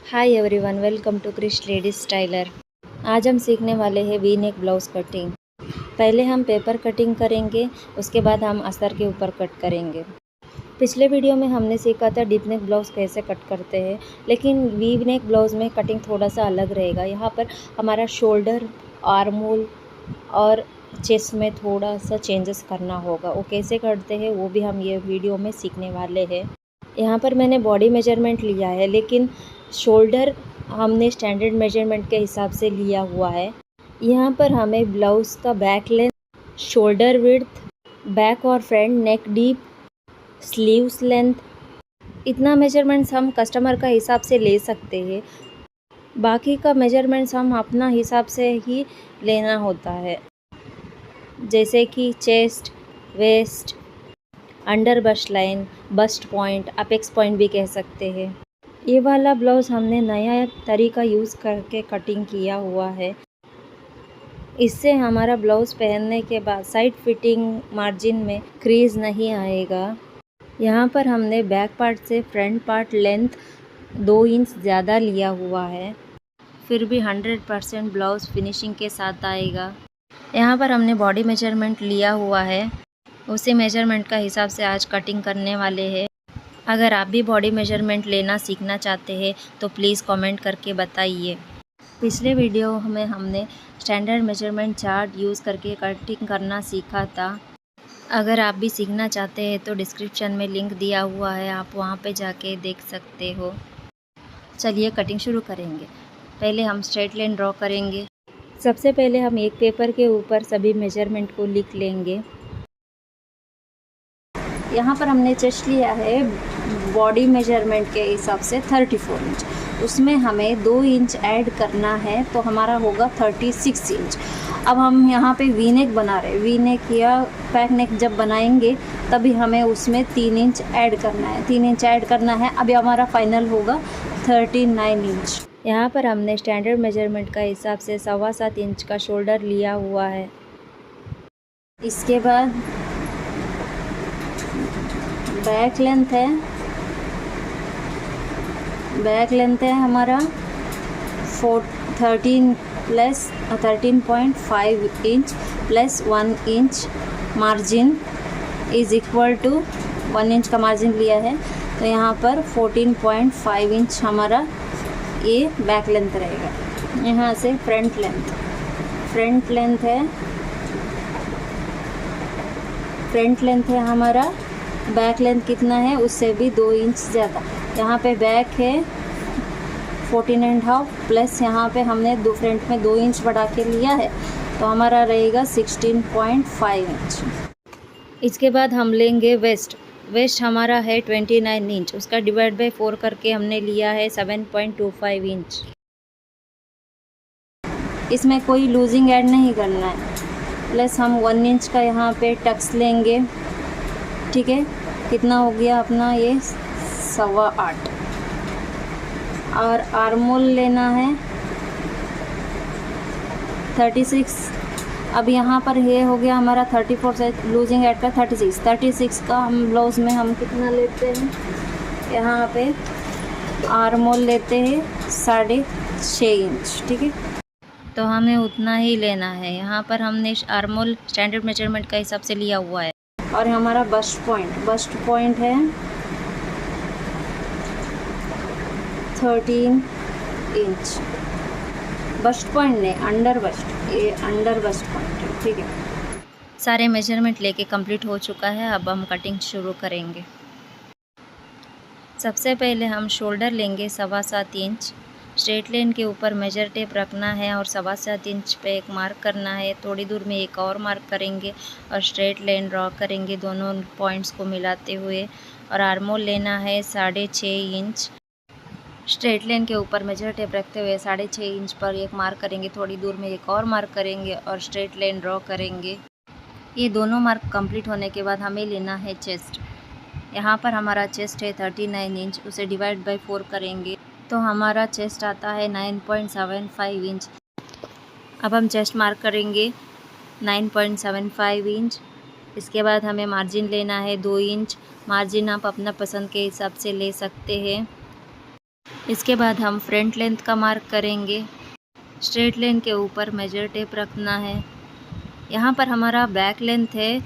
Hi everyone, welcome to Krish ladies tailor. आज हम सीखने वाले हैं वी नेक ब्लाउज़ कटिंग। पहले हम पेपर कटिंग करेंगे, उसके बाद हम अस्तर के ऊपर कट करेंगे। पिछले वीडियो में हमने सीखा था डीप नेक ब्लाउज़ कैसे कट करते हैं, लेकिन वी नेक ब्लाउज़ में कटिंग थोड़ा सा अलग रहेगा। यहाँ पर हमारा शोल्डर, आर्म होल और चेस्ट में थोड़ा सा चेंजेस करना होगा। वो कैसे करते हैं वो भी हम ये वीडियो में सीखने वाले हैं। यहाँ पर मैंने बॉडी मेजरमेंट लिया है, लेकिन शोल्डर हमने स्टैंडर्ड मेजरमेंट के हिसाब से लिया हुआ है। यहाँ पर हमें ब्लाउज़ का back length, shoulder width, back और front neck deep, sleeves length, इतना मेजरमेंट्स हम कस्टमर का हिसाब से ले सकते हैं। बाकी का मेजरमेंट्स हम अपना हिसाब से ही लेना होता है, जैसे कि chest, waist, under bust line, bust point, apex point भी कह सकते हैं। ये वाला ब्लाउज़ हमने नया तरीका यूज़ करके कटिंग किया हुआ है। इससे हमारा ब्लाउज़ पहनने के बाद साइड फिटिंग मार्जिन में क्रीज नहीं आएगा। यहाँ पर हमने बैक पार्ट से फ्रंट पार्ट लेंथ 2 इंच ज़्यादा लिया हुआ है, फिर भी 100% ब्लाउज़ फिनिशिंग के साथ आएगा। यहाँ पर हमने बॉडी मेजरमेंट लिया हुआ है, उसी मेजरमेंट का हिसाब से आज कटिंग करने वाले हैं। अगर आप भी बॉडी मेजरमेंट लेना सीखना चाहते हैं तो प्लीज़ कमेंट करके बताइए। पिछले वीडियो में हमने स्टैंडर्ड मेजरमेंट चार्ट यूज़ करके कटिंग करना सीखा था। अगर आप भी सीखना चाहते हैं तो डिस्क्रिप्शन में लिंक दिया हुआ है, आप वहां पे जाके देख सकते हो। चलिए कटिंग शुरू करेंगे। पहले हम स्ट्रेट लाइन ड्रॉ करेंगे। सबसे पहले हम एक पेपर के ऊपर सभी मेजरमेंट को लिख लेंगे। यहाँ पर हमने चेस्ट लिया है बॉडी मेजरमेंट के हिसाब से 34 इंच, उसमें हमें 2 इंच ऐड करना है तो हमारा होगा 36 इंच। अब हम यहाँ पे वी नेक बना रहे हैं। वी नेक या बैक नेक जब बनाएंगे तभी हमें उसमें 3 इंच ऐड करना है। 3 इंच ऐड करना है। अभी हमारा फाइनल होगा 39 इंच। यहाँ पर हमने स्टैंडर्ड मेजरमेंट का हिसाब से 7.25 इंच का शोल्डर लिया हुआ है। इसके बाद बैक लेंथ है हमारा 13.5 inch plus 1 inch margin is equal to 1 inch का मार्जिन लिया है, तो यहाँ पर 14.5 इंच हमारा ये बैक लेंथ रहेगा। यहाँ से फ्रंट लेंथ है हमारा। बैक लेंथ कितना है उससे भी 2 इंच ज़्यादा। यहाँ पे बैक है 14.5 प्लस यहाँ पे हमने फ्रंट में 2 इंच बढ़ा के लिया है, तो हमारा रहेगा 16.5 इंच। इसके बाद हम लेंगे वेस्ट हमारा है 29 इंच, उसका डिवाइड बाय 4 करके हमने लिया है 7.25 इंच। इसमें कोई लूजिंग ऐड नहीं करना है। प्लस हम 1 इंच का यहाँ पे टक्स लेंगे। ठीक है, कितना हो गया अपना ये 8.25। और आर्मोल लेना है 36। अब यहाँ पर ये हो गया हमारा 34 से लूजिंग ऐड का 36 का हम ब्लाउज़ में हम कितना लेते हैं, यहाँ पे आर्मोल लेते हैं 6.5 इंच। ठीक है, तो हमें उतना ही लेना है। यहाँ पर हमने आर्मोल स्टैंडर्ड मेजरमेंट का हिसाब से लिया हुआ है। और हमारा बस्ट पॉइंट है 13 इंच। बस्ट पॉइंट नहीं, अंडर बस्ट, ये अंडर बस्ट पॉइंट है। ठीक है, सारे मेजरमेंट लेके कंप्लीट हो चुका है। अब हम कटिंग शुरू करेंगे। सबसे पहले हम शोल्डर लेंगे 7.25 इंच। स्ट्रेट लाइन के ऊपर मेजर टेप रखना है और 7.25 इंच पे एक मार्क करना है। थोड़ी दूर में एक और मार्क करेंगे और स्ट्रेट लाइन ड्रॉ करेंगे दोनों पॉइंट्स को मिलाते हुए। और आर्मोल लेना है 6.5 इंच। स्ट्रेट लाइन के ऊपर मेजर टेप रखते हुए 6.5 इंच पर एक मार्क करेंगे। थोड़ी दूर में एक और मार्क करेंगे और स्ट्रेट लाइन ड्रॉ करेंगे। ये दोनों मार्क कंप्लीट होने के बाद हमें लेना है चेस्ट। यहाँ पर हमारा चेस्ट है 39 इंच, उसे डिवाइड बाय 4 करेंगे तो हमारा चेस्ट आता है 9.75 इंच। अब हम चेस्ट मार्क करेंगे 9.75 इंच। इसके बाद हमें मार्जिन लेना है 2 इंच। मार्जिन आप अपना पसंद के हिसाब से ले सकते हैं। इसके बाद हम फ्रंट लेंथ का मार्क करेंगे। स्ट्रेट लाइन के ऊपर मेजर टेप रखना है। यहाँ पर हमारा बैक लेंथ है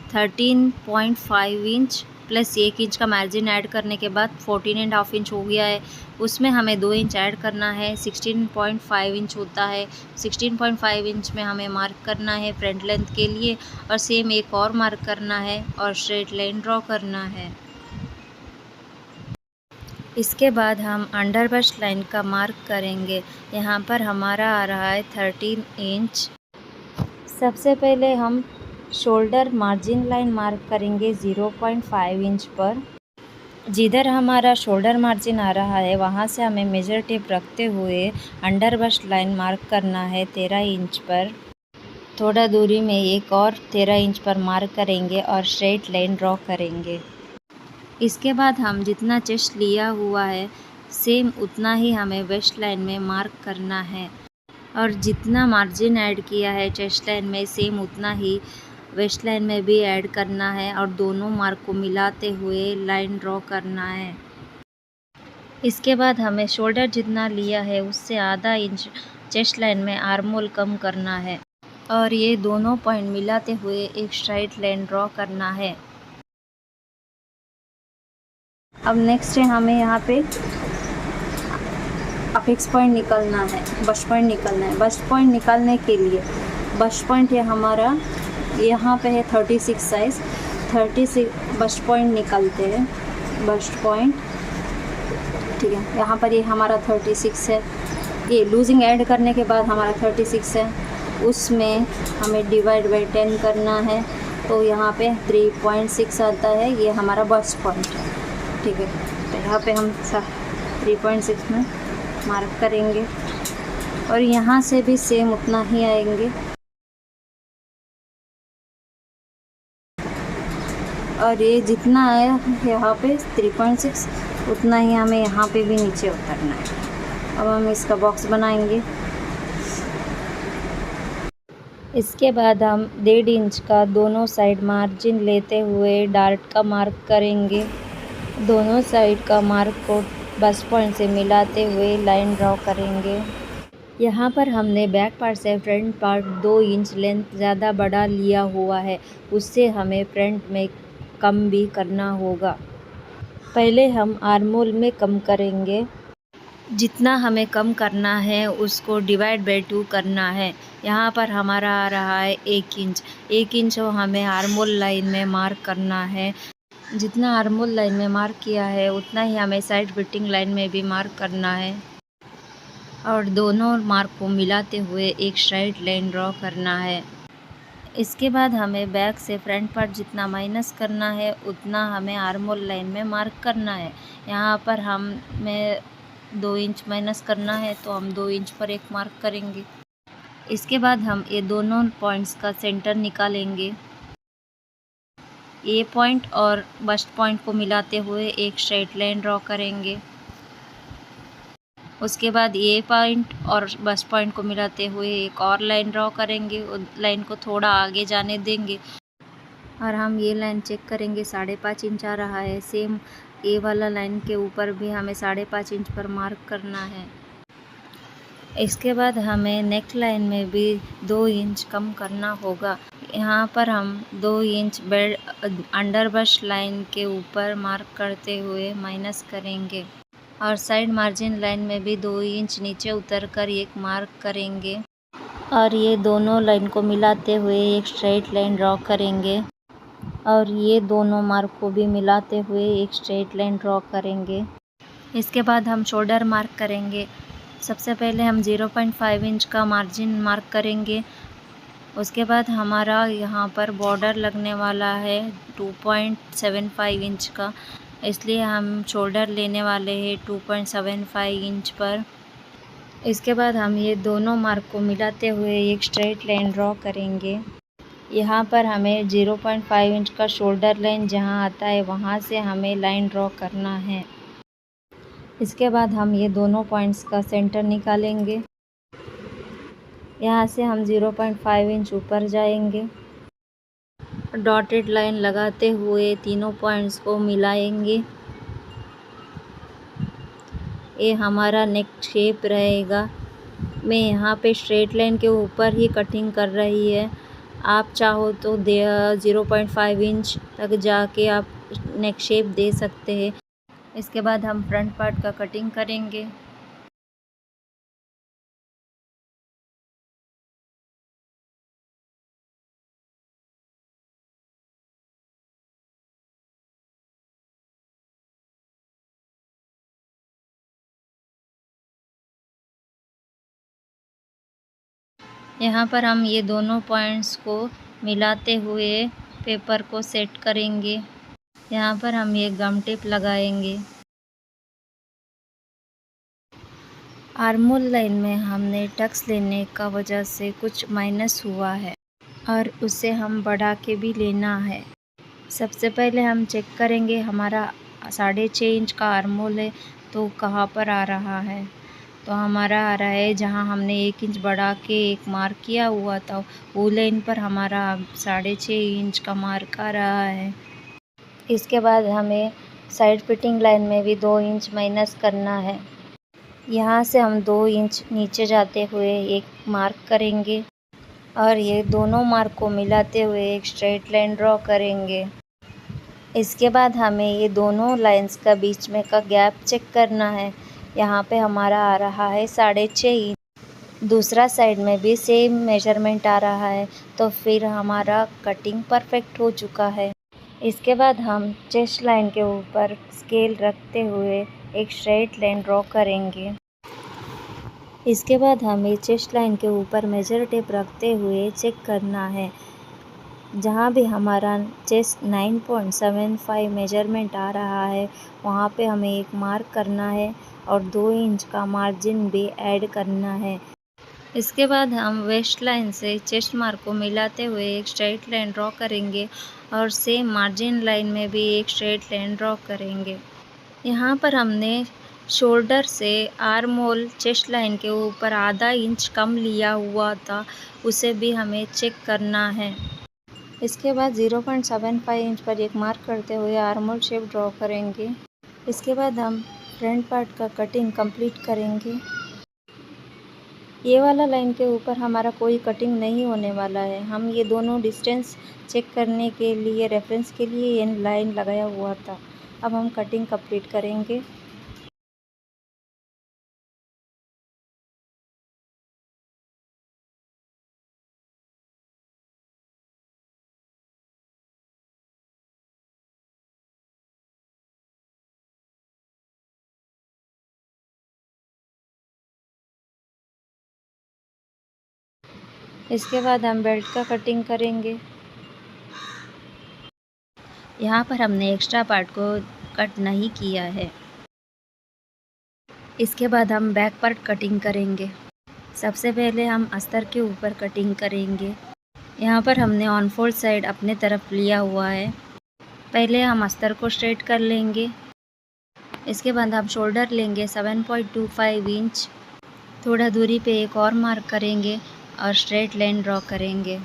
13.5 इंच प्लस 1 इंच का मार्जिन ऐड करने के बाद 14.5 इंच हो गया है। उसमें हमें 2 इंच ऐड करना है, 16.5 इंच होता है। 16.5 इंच में हमें मार्क करना है फ्रंट लेंथ के लिए और सेम एक और मार्क करना है और स्ट्रेट लाइन ड्रॉ करना है। इसके बाद हम अंडर बस्ट लाइन का मार्क करेंगे। यहाँ पर हमारा आ रहा है 13 इंच। सबसे पहले हम शोल्डर मार्जिन लाइन मार्क करेंगे 0.5 इंच पर। जिधर हमारा शोल्डर मार्जिन आ रहा है वहाँ से हमें मेजर टेप रखते हुए अंडर बस्ट लाइन मार्क करना है 13 इंच पर। थोड़ा दूरी में एक और 13 इंच पर मार्क करेंगे और स्ट्रेट लाइन ड्रॉ करेंगे। इसके बाद हम जितना चेस्ट लिया हुआ है सेम उतना ही हमें वेस्ट लाइन में मार्क करना है और जितना मार्जिन ऐड किया है चेस्ट लाइन में सेम उतना ही वेस्ट लाइन में भी ऐड करना है और दोनों मार्क को मिलाते हुए लाइन ड्रॉ करना है। इसके बाद हमें शोल्डर जितना लिया है उससे आधा इंच चेस्ट लाइन में आर्म होल कम करना है और ये दोनों पॉइंट मिलाते हुए एक स्ट्राइट लाइन ड्रॉ करना है। अब नेक्स्ट है हमें यहाँ पे अपेक्स पॉइंट निकालना है, बस्ट पॉइंट निकालना है। बस्ट पॉइंट निकालने के लिए बस्ट पॉइंट है हमारा यहाँ पे है 36 साइज़। 36 बस्ट पॉइंट निकालते हैं। बस्ट पॉइंट ठीक है, यहाँ पर ये हमारा 36 है। ये लूजिंग ऐड करने के बाद हमारा 36 है, उसमें हमें डिवाइड बाई 10 करना है तो यहाँ पे 3.6 आता है। ये हमारा बस्ट पॉइंट है, ठीक है। तो यहाँ पे हम 3.6 में मार्क करेंगे और यहाँ से भी सेम उतना ही आएंगे और ये जितना आया यहाँ पे 3.6 उतना ही हमें यहाँ पे भी नीचे उतरना है। अब हम इसका बॉक्स बनाएंगे। इसके बाद हम 1.5 इंच का दोनों साइड मार्जिन लेते हुए डार्ट का मार्क करेंगे। दोनों साइड का मार्क को बस्ट पॉइंट से मिलाते हुए लाइन ड्रॉ करेंगे। यहाँ पर हमने बैक पार्ट से फ्रंट पार्ट 2 इंच लेंथ ज़्यादा बढ़ा लिया हुआ है, उससे हमें फ्रंट में कम भी करना होगा। पहले हम आर्म होल में कम करेंगे। जितना हमें कम करना है उसको डिवाइड बाई 2 करना है। यहाँ पर हमारा आ रहा है 1 इंच। 1 इंच हमें आर्म होल लाइन में मार्क करना है। जितना आर्म होल लाइन में मार्क किया है उतना ही हमें साइड फिटिंग लाइन में भी मार्क करना है और दोनों मार्क को मिलाते हुए एक स्ट्राइट लाइन ड्रॉ करना है। इसके बाद हमें बैक से फ्रंट पार्ट जितना माइनस करना है उतना हमें आर्म होल लाइन में मार्क करना है। यहाँ पर हमें 2 इंच माइनस करना है तो हम 2 इंच पर एक मार्क करेंगे। इसके बाद हम ये दोनों पॉइंट्स का सेंटर निकालेंगे। ए पॉइंट और बस्ट पॉइंट को मिलाते हुए एक स्ट्रेट लाइन ड्रॉ करेंगे। उसके बाद ए पॉइंट और बस्ट पॉइंट को मिलाते हुए एक और लाइन ड्रॉ करेंगे। लाइन को थोड़ा आगे जाने देंगे और हम ये लाइन चेक करेंगे 5.5 इंच आ रहा है। सेम ए वाला लाइन के ऊपर भी हमें 5.5 इंच पर मार्क करना है। इसके बाद हमें नेक लाइन में भी 2 इंच कम करना होगा। यहाँ पर हम 2 inch belt under bust line के ऊपर मार्क करते हुए माइनस करेंगे और साइड मार्जिन लाइन में भी 2 इंच नीचे उतरकर एक मार्क करेंगे और ये दोनों लाइन को मिलाते हुए एक स्ट्रेट लाइन ड्रॉ करेंगे और ये दोनों मार्क को भी मिलाते हुए एक स्ट्रेट लाइन ड्रॉ करेंगे। इसके बाद हम शोल्डर मार्क करेंगे। सबसे पहले हम 0.5 इंच का मार्जिन मार्क करेंगे। उसके बाद हमारा यहाँ पर बॉर्डर लगने वाला है 2.75 इंच का, इसलिए हम शोल्डर लेने वाले हैं 2.75 इंच पर। इसके बाद हम ये दोनों मार्क को मिलाते हुए एक स्ट्रेट लाइन ड्रॉ करेंगे। यहाँ पर हमें 0.5 इंच का शोल्डर लाइन जहाँ आता है वहाँ से हमें लाइन ड्रॉ करना है। इसके बाद हम ये दोनों पॉइंट्स का सेंटर निकालेंगे। यहाँ से हम 0.5 इंच ऊपर जाएंगे। डॉटेड लाइन लगाते हुए तीनों पॉइंट्स को मिलाएंगे। ये हमारा नेक शेप रहेगा। मैं यहाँ पे स्ट्रेट लाइन के ऊपर ही कटिंग कर रही है। आप चाहो तो 0.5 इंच तक जाके आप नेक शेप दे सकते हैं। इसके बाद हम फ्रंट पार्ट का कटिंग करेंगे। यहाँ पर हम ये दोनों पॉइंट्स को मिलाते हुए पेपर को सेट करेंगे। यहाँ पर हम ये गम टेप लगाएंगे। आर्मोल लाइन में हमने टक्स लेने का वजह से कुछ माइनस हुआ है और उसे हम बढ़ा के भी लेना है। सबसे पहले हम चेक करेंगे हमारा 6.5 इंच का आर्मोल है तो कहाँ पर आ रहा है। तो हमारा आ रहा है जहाँ हमने 1 इंच बढ़ा के एक मार्क किया हुआ था, वो लाइन पर हमारा 6.5 इंच का मार्क आ रहा है। इसके बाद हमें साइड फिटिंग लाइन में भी 2 इंच माइनस करना है। यहाँ से हम 2 इंच नीचे जाते हुए एक मार्क करेंगे और ये दोनों मार्क को मिलाते हुए एक स्ट्रेट लाइन ड्रॉ करेंगे। इसके बाद हमें ये दोनों लाइंस का बीच में का गैप चेक करना है। यहाँ पे हमारा आ रहा है 6.5 इंच। दूसरा साइड में भी सेम मेजरमेंट आ रहा है, तो फिर हमारा कटिंग परफेक्ट हो चुका है। इसके बाद हम चेस्ट लाइन के ऊपर स्केल रखते हुए एक स्ट्रेट लाइन ड्रॉ करेंगे। इसके बाद हमें चेस्ट लाइन के ऊपर मेजर टेप रखते हुए चेक करना है। जहाँ भी हमारा चेस्ट 9.75 मेजरमेंट आ रहा है, वहाँ पे हमें एक मार्क करना है और 2 इंच का मार्जिन भी ऐड करना है। इसके बाद हम वेस्ट लाइन से चेस्ट मार्क को मिलाते हुए एक स्ट्रेट लाइन ड्रॉ करेंगे और सेम मार्जिन लाइन में भी एक स्ट्रेट लाइन ड्रॉ करेंगे। यहाँ पर हमने शोल्डर से आर्म होल चेस्ट लाइन के ऊपर आधा इंच कम लिया हुआ था, उसे भी हमें चेक करना है। इसके बाद 0.75 इंच पर एक मार्क करते हुए आर्म होल शेप ड्रॉ करेंगे। इसके बाद हम फ्रंट पार्ट का कटिंग कंप्लीट करेंगे। ये वाला लाइन के ऊपर हमारा कोई कटिंग नहीं होने वाला है। हम ये दोनों डिस्टेंस चेक करने के लिए रेफरेंस के लिए ये लाइन लगाया हुआ था। अब हम कटिंग कंप्लीट करेंगे। इसके बाद हम बेल्ट का कटिंग करेंगे। यहाँ पर हमने एक्स्ट्रा पार्ट को कट नहीं किया है। इसके बाद हम बैक पार्ट कटिंग करेंगे। सबसे पहले हम अस्तर के ऊपर कटिंग करेंगे। यहाँ पर हमने ऑन फोल्ड साइड अपने तरफ लिया हुआ है। पहले हम अस्तर को स्ट्रेट कर लेंगे। इसके बाद हम शोल्डर लेंगे 7.25 इंच। थोड़ा दूरी पे एक और मार्क करेंगे और स्ट्रेट लाइन ड्रॉ करेंगे।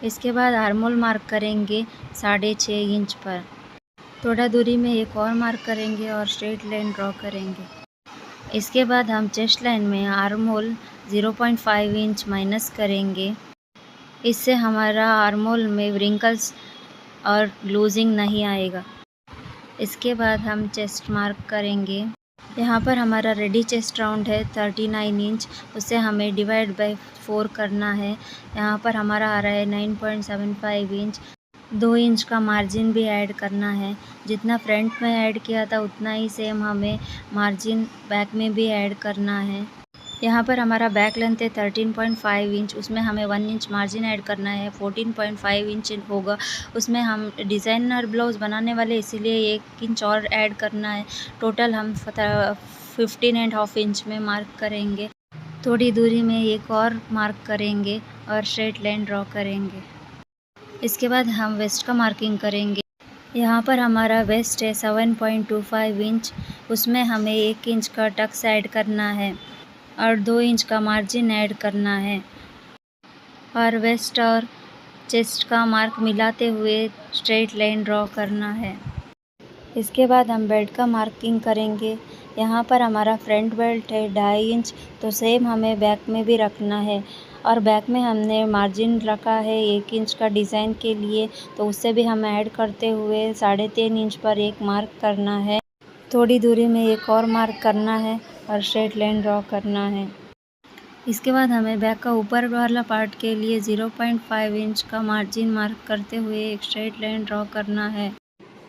इसके बाद आर्मोल मार्क करेंगे 6.5 इंच पर। थोड़ा दूरी में एक और मार्क करेंगे और स्ट्रेट लाइन ड्रॉ करेंगे। इसके बाद हम चेस्ट लाइन में आर्म होल 0.5 इंच माइनस करेंगे। इससे हमारा आर्म होल में व्रिंकल्स और लूजिंग नहीं आएगा। इसके बाद हम चेस्ट मार्क करेंगे। यहाँ पर हमारा रेडी चेस्ट राउंड है 39 इंच, उसे हमें डिवाइड बाय 4 करना है। यहाँ पर हमारा आ रहा है 9.75 इंच। 2 इंच का मार्जिन भी ऐड करना है। जितना फ्रंट में ऐड किया था उतना ही सेम हमें मार्जिन बैक में भी ऐड करना है। यहाँ पर हमारा बैक लेंथ है 13.5 इंच, उसमें हमें 1 इंच मार्जिन ऐड करना है। 14.5 इंच होगा, उसमें हम डिज़ाइनर ब्लाउज़ बनाने वाले इसीलिए 1 इंच और ऐड करना है। टोटल हम 15.5 इंच में मार्क करेंगे। थोड़ी दूरी में एक और मार्क करेंगे और स्ट्रेट लाइन ड्रॉ करेंगे। इसके बाद हम वेस्ट का मार्किंग करेंगे। यहाँ पर हमारा वेस्ट है 7.25 इंच, उसमें हमें 1 इंच का टक्स ऐड करना है और 2 इंच का मार्जिन ऐड करना है और वेस्ट और चेस्ट का मार्क मिलाते हुए स्ट्रेट लाइन ड्रॉ करना है। इसके बाद हम बेल्ट का मार्किंग करेंगे। यहाँ पर हमारा फ्रंट बेल्ट है 2.5 इंच, तो सेम हमें बैक में भी रखना है। और बैक में हमने मार्जिन रखा है 1 इंच का डिज़ाइन के लिए, तो उससे भी हम ऐड करते हुए 3.5 इंच पर एक मार्क करना है। थोड़ी दूरी में एक और मार्क करना है और स्ट्रेट लाइन ड्रॉ करना है। इसके बाद हमें बैक का ऊपर वाला पार्ट के लिए 0.5 इंच का मार्जिन मार्क करते हुए एक स्ट्रेट लाइन ड्रॉ करना है।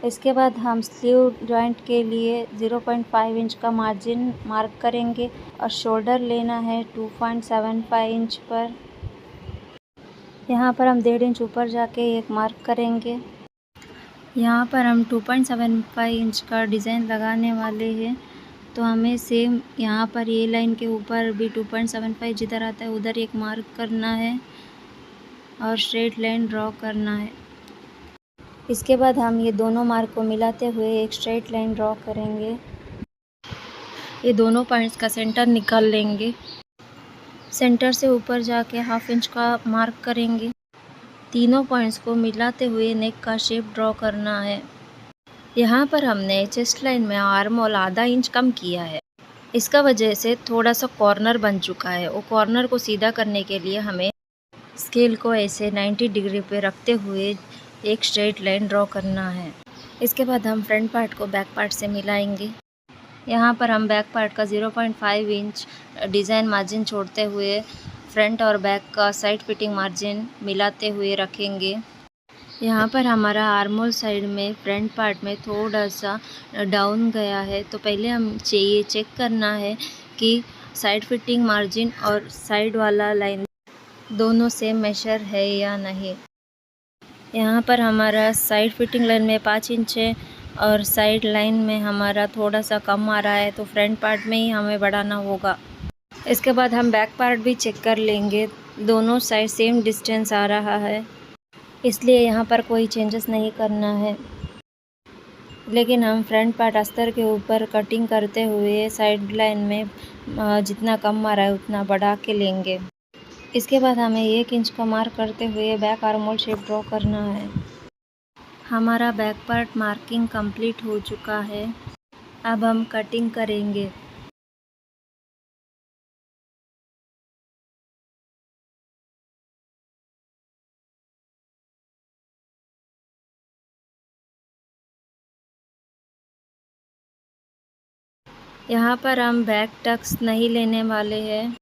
इसके बाद हम स्लीव जॉइंट के लिए 0.5 इंच का मार्जिन मार्क करेंगे और शोल्डर लेना है 2.75 इंच पर। यहाँ पर हम 1.5 इंच ऊपर जाके एक मार्क करेंगे। यहाँ पर हम 2.75 इंच का डिज़ाइन लगाने वाले हैं, तो हमें सेम यहाँ पर ये लाइन के ऊपर भी 2.75 जिधर आता है उधर एक मार्क करना है और स्ट्रेट लाइन ड्रॉ करना है। इसके बाद हम ये दोनों मार्क को मिलाते हुए एक स्ट्रेट लाइन ड्रॉ करेंगे। ये दोनों पॉइंट्स का सेंटर निकाल लेंगे। सेंटर से ऊपर जाके 1/2 इंच का मार्क करेंगे। तीनों पॉइंट्स को मिलाते हुए नेक का शेप ड्रॉ करना है। यहाँ पर हमने चेस्ट लाइन में आर्म होल आधा इंच कम किया है। इसका वजह से थोड़ा सा कॉर्नर बन चुका है। वो कॉर्नर को सीधा करने के लिए हमें स्केल को ऐसे 90 डिग्री पे रखते हुए एक स्ट्रेट लाइन ड्रॉ करना है। इसके बाद हम फ्रंट पार्ट को बैक पार्ट से मिलाएंगे। यहाँ पर हम बैक पार्ट का 0.5 इंच डिज़ाइन मार्जिन छोड़ते हुए फ्रंट और बैक का साइड फिटिंग मार्जिन मिलाते हुए रखेंगे। यहाँ पर हमारा आर्मोल साइड में फ्रंट पार्ट में थोड़ा सा डाउन गया है, तो पहले हम ये चेक करना है कि साइड फिटिंग मार्जिन और साइड वाला लाइन दोनों सेम मेजर है या नहीं। यहाँ पर हमारा साइड फिटिंग लाइन में 5 इंच है और साइड लाइन में हमारा थोड़ा सा कम आ रहा है, तो फ्रंट पार्ट में ही हमें बढ़ाना होगा। इसके बाद हम बैक पार्ट भी चेक कर लेंगे। दोनों साइड सेम डिस्टेंस आ रहा है, इसलिए यहाँ पर कोई चेंजेस नहीं करना है। लेकिन हम फ्रंट पार्ट अस्तर के ऊपर कटिंग करते हुए साइड लाइन में जितना कम आ रहा है उतना बढ़ा के लेंगे। इसके बाद हमें 1 इंच का मार्क करते हुए बैक आर्मोल शेप ड्रॉ करना है। हमारा बैक पार्ट मार्किंग कंप्लीट हो चुका है। अब हम कटिंग करेंगे। यहाँ पर हम बैक टक्स नहीं लेने वाले हैं,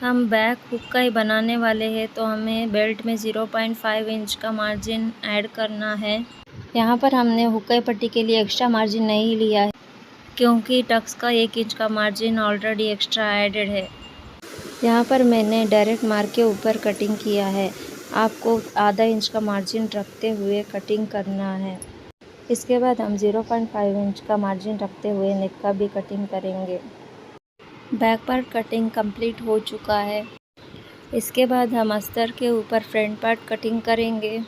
हम बैक हुक का ही बनाने वाले हैं, तो हमें बेल्ट में 0.5 इंच का मार्जिन ऐड करना है। यहाँ पर हमने हुक्का पट्टी के लिए एक्स्ट्रा मार्जिन नहीं लिया है, क्योंकि टक्स का 1 इंच का मार्जिन ऑलरेडी एक्स्ट्रा एडेड है। यहाँ पर मैंने डायरेक्ट मार्क के ऊपर कटिंग किया है। आपको आधा इंच का मार्जिन रखते हुए कटिंग करना है। इसके बाद हम 0.5 इंच का मार्जिन रखते हुए नेक का भी कटिंग करेंगे। बैक पार्ट कटिंग कंप्लीट हो चुका है। इसके बाद हम अस्तर के ऊपर फ्रंट पार्ट कटिंग करेंगे।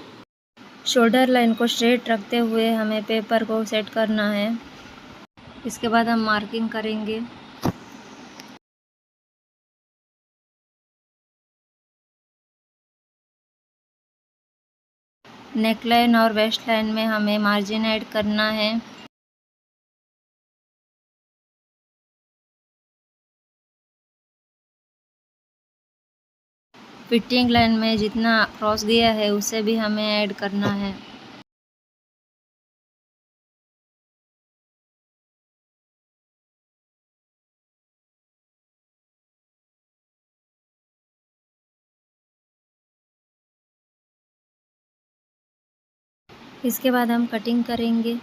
शोल्डर लाइन को स्ट्रेट रखते हुए हमें पेपर को सेट करना है। इसके बाद हम मार्किंग करेंगे। नेक लाइन और वेस्ट लाइन में हमें मार्जिन ऐड करना है। फिटिंग लाइन में जितना क्रॉस गया है उसे भी हमें ऐड करना है। इसके बाद हम कटिंग करेंगे।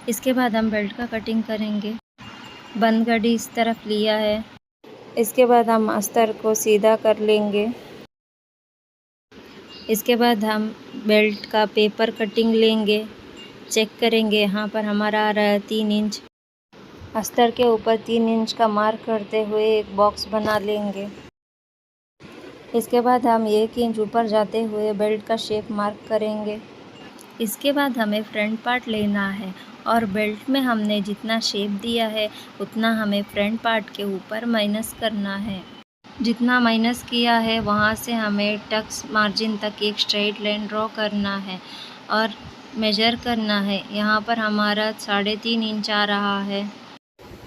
इसके बाद हम बेल्ट का कटिंग करेंगे। बंद गड्डी इस तरफ लिया है। इसके बाद हम अस्तर को सीधा कर लेंगे। इसके बाद हम बेल्ट का पेपर कटिंग लेंगे। चेक करेंगे, यहाँ पर हमारा आ रहा है 3 इंच। अस्तर के ऊपर 3 इंच का मार्क करते हुए एक बॉक्स बना लेंगे। इसके बाद हम 1 इंच ऊपर जाते हुए बेल्ट का शेप मार्क करेंगे। इसके बाद हमें फ्रंट पार्ट लेना है और बेल्ट में हमने जितना शेप दिया है उतना हमें फ्रंट पार्ट के ऊपर माइनस करना है। जितना माइनस किया है वहाँ से हमें टक्स मार्जिन तक एक स्ट्रेट लाइन ड्रॉ करना है और मेजर करना है। यहाँ पर हमारा 3.5 इंच आ रहा है,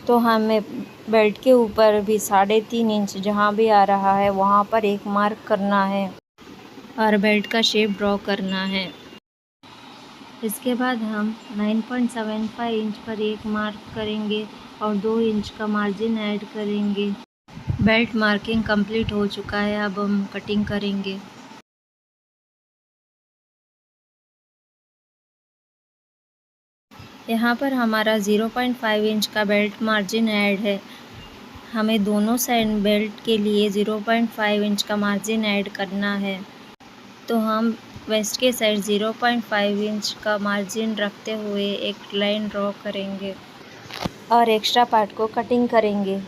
तो हमें बेल्ट के ऊपर भी 3.5 इंच जहाँ भी आ रहा है वहाँ पर एक मार्क करना है और बेल्ट का शेप ड्रॉ करना है। इसके बाद हम 9.75 इंच पर एक मार्क करेंगे और 2 इंच का मार्जिन ऐड करेंगे। बेल्ट मार्किंग कंप्लीट हो चुका है, अब हम कटिंग करेंगे। यहाँ पर हमारा 0.5 इंच का बेल्ट मार्जिन ऐड है। हमें दोनों साइड बेल्ट के लिए 0.5 इंच का मार्जिन ऐड करना है, तो हम वेस्ट के साइड 0.5 इंच का मार्जिन रखते हुए एक लाइन ड्रॉ करेंगे और एक्स्ट्रा पार्ट को कटिंग करेंगे।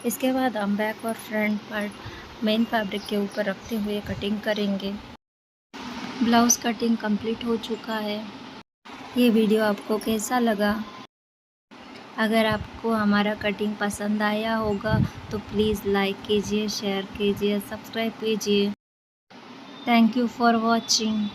इसके बाद हम बैक और फ्रंट पार्ट मेन फैब्रिक के ऊपर रखते हुए कटिंग करेंगे। ब्लाउज़ कटिंग कंप्लीट हो चुका है। ये वीडियो आपको कैसा लगा? अगर आपको हमारा कटिंग पसंद आया होगा तो प्लीज़ लाइक कीजिए, शेयर कीजिए, सब्सक्राइब कीजिए। Thank you for watching.